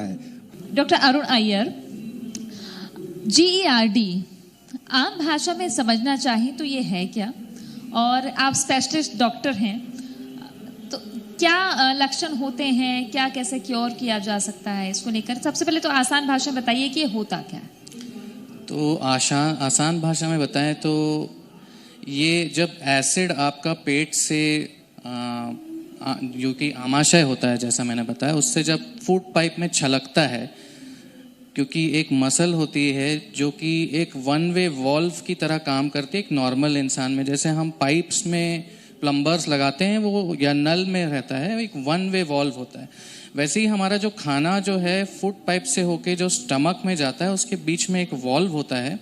रहा है। Doctor Arun Iyer, GERD आम भाषा में समझना चाहें तो ये है क्या, और आप स्पेशलिस्ट डॉक्टर हैं, तो क्या लक्षण होते हैं, क्या कैसे क्योर किया जा सकता है, इसको लेकर सबसे पहले तो आसान भाषा में बताइए कि ये होता क्या है। तो आसान भाषा में बताएं तो ये जब एसिड आपका पेट से जो कि आमाशय होता है, जैसा मैंने बताया, उससे जब फूड पाइप में छलकता है, क्योंकि एक मसल होती है जो कि एक वन वे वॉल्व की तरह काम करती है एक नॉर्मल इंसान में। जैसे हम पाइप्स में प्लम्बर्स लगाते हैं वो, या नल में रहता है, एक वन वे वॉल्व होता है। वैसे ही हमारा जो खाना जो है फूड पाइप से होके जो स्टमक में जाता है, उसके बीच में एक वॉल्व होता है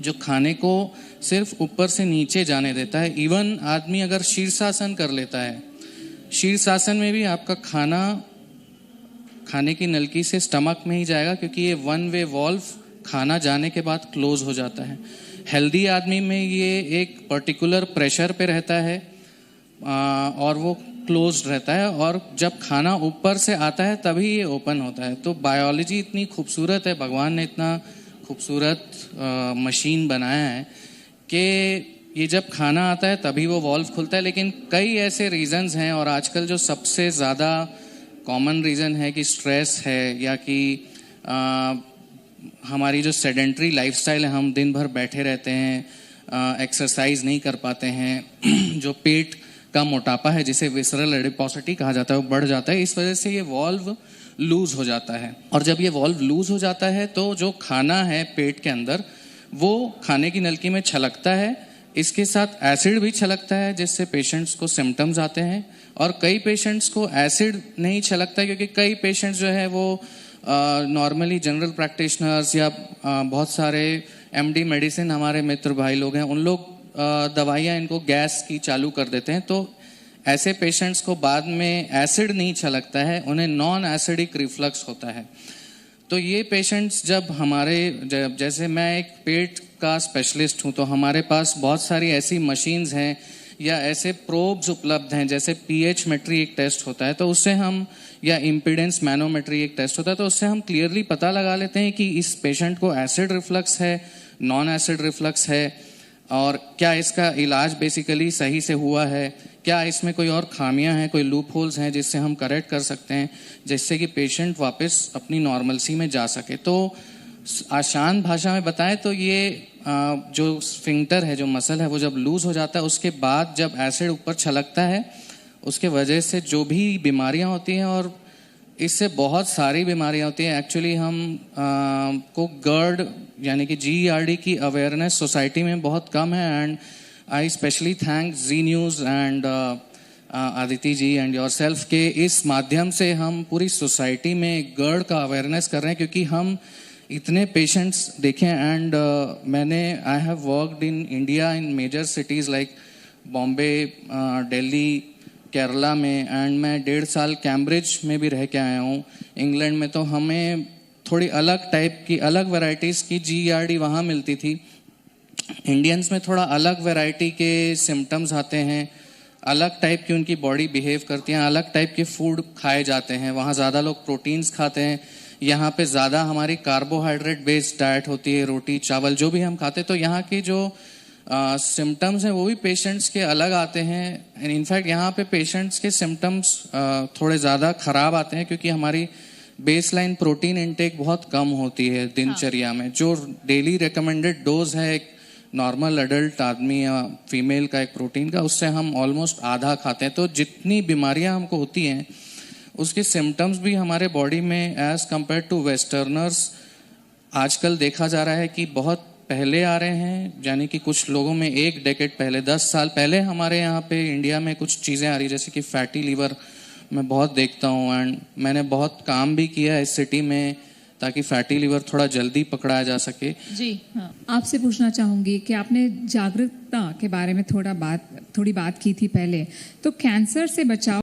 जो खाने को सिर्फ ऊपर से नीचे जाने देता है। इवन आदमी अगर शीर्षासन कर लेता है, शीर्षासन में भी आपका खाने की नलकी से स्टमक में ही जाएगा, क्योंकि ये वन वे वॉल्व खाना जाने के बाद क्लोज हो जाता है। हेल्दी आदमी में ये एक पर्टिकुलर प्रेशर पे रहता है और वो क्लोज रहता है, और जब खाना ऊपर से आता है तभी ये ओपन होता है। तो बायोलॉजी इतनी खूबसूरत है, भगवान ने इतना खूबसूरत मशीन बनाया है कि ये जब खाना आता है तभी वो वॉल्व खुलता है। लेकिन कई ऐसे रीजंस हैं, और आजकल जो सबसे ज़्यादा कॉमन रीज़न है कि स्ट्रेस है, या कि हमारी जो सेडेंट्री लाइफस्टाइल है, हम दिन भर बैठे रहते हैं, एक्सरसाइज नहीं कर पाते हैं, जो पेट का मोटापा है जिसे विसरल एडिपोसिटी कहा जाता है वो बढ़ जाता है। इस वजह से ये वॉल्व लूज हो जाता है, और जब ये वॉल्व लूज हो जाता है तो जो खाना है पेट के अंदर वो खाने की नलकी में छलकता है, इसके साथ एसिड भी छलकता है, जिससे पेशेंट्स को सिम्टम्स आते हैं। और कई पेशेंट्स को एसिड नहीं छलकता, क्योंकि कई पेशेंट्स जो है वो नॉर्मली जनरल प्रैक्टिशनर्स या बहुत सारे MD मेडिसिन हमारे मित्र भाई लोग हैं, उन लोग दवाइयाँ इनको गैस की चालू कर देते हैं। तो ऐसे पेशेंट्स को बाद में एसिड नहीं छलकता है, उन्हें नॉन एसिडिक रिफ्लक्स होता है। तो ये पेशेंट्स जैसे मैं एक पेट का स्पेशलिस्ट हूँ, तो हमारे पास बहुत सारी ऐसी मशीन्स हैं या ऐसे प्रोब्स उपलब्ध हैं, जैसे pH मेट्री एक टेस्ट होता है, तो उससे हम, या इम्पीडेंस मैनोमेट्री एक टेस्ट होता है, तो उससे हम क्लियरली पता लगा लेते हैं कि इस पेशेंट को एसिड रिफ्लक्स है, नॉन एसिड रिफ्लक्स है, और क्या इसका इलाज बेसिकली सही से हुआ है, क्या इसमें कोई और खामियां हैं, कोई लूप होल्स हैं जिससे हम करेक्ट कर सकते हैं, जिससे कि पेशेंट वापस अपनी नॉर्मलसी में जा सके। तो आसान भाषा में बताएं तो ये जो स्फिंक्टर है, जो मसल है, वो जब लूज हो जाता है, उसके बाद जब एसिड ऊपर छलकता है, उसके वजह से जो भी बीमारियां होती हैं, और इससे बहुत सारी बीमारियां होती हैं। एक्चुअली हम को GERD यानी कि GERD की अवेयरनेस सोसाइटी में बहुत कम है, and I specially thank Zee News and Aditi ji and yourself के इस माध्यम से हम पूरी सोसाइटी में GERD का अवेयरनेस कर रहे हैं, क्योंकि हम इतने पेशेंट्स देखें। And I have worked in India in major cities like Bombay, Delhi, Kerala में, एंड मैं 1.5 साल कैम्ब्रिज में भी रह के आया हूँ इंग्लैंड में। तो हमें थोड़ी अलग टाइप की, अलग वैरायटीज़ की GERD वहाँ मिलती थी। इंडियंस में थोड़ा अलग वैरायटी के सिम्टम्स आते हैं, अलग टाइप की उनकी बॉडी बिहेव करती है, अलग टाइप के फूड खाए जाते हैं। वहाँ ज़्यादा लोग प्रोटीन्स खाते हैं, यहाँ पे ज़्यादा हमारी कार्बोहाइड्रेट बेस्ड डाइट होती है, रोटी चावल जो भी हम खाते हैं। तो यहाँ की जो सिम्टम्स हैं वो भी पेशेंट्स के अलग आते हैं। एंड इनफैक्ट यहाँ पे पेशेंट्स के सिम्टम्स थोड़े ज़्यादा ख़राब आते हैं, क्योंकि हमारी बेसलाइन प्रोटीन इंटेक बहुत कम होती है दिनचर्या में। जो डेली रिकमेंडेड डोज है एक नॉर्मल एडल्ट आदमी या फीमेल का एक प्रोटीन का, उससे हम ऑलमोस्ट आधा खाते हैं। तो जितनी बीमारियां हमको होती हैं उसके सिम्टम्स भी हमारे बॉडी में एज कम्पेयर टू वेस्टर्नर्स आजकल देखा जा रहा है कि बहुत पहले आ रहे हैं। यानी कि कुछ लोगों में 1 डेकेड पहले, 10 साल पहले हमारे यहाँ पे इंडिया में कुछ चीज़ें आ रही, जैसे कि फैटी लीवर मैं बहुत देखता हूँ। एंड मैंने बहुत काम भी किया इस सिटी में ताकि फैटी लीवर थोड़ा जल्दी पकड़ाया जा सके। जी हाँ, आपसे पूछना चाहूँगी कि आपने जागरूकता के बारे में थोड़ी बात की थी पहले, तो कैंसर से बचाव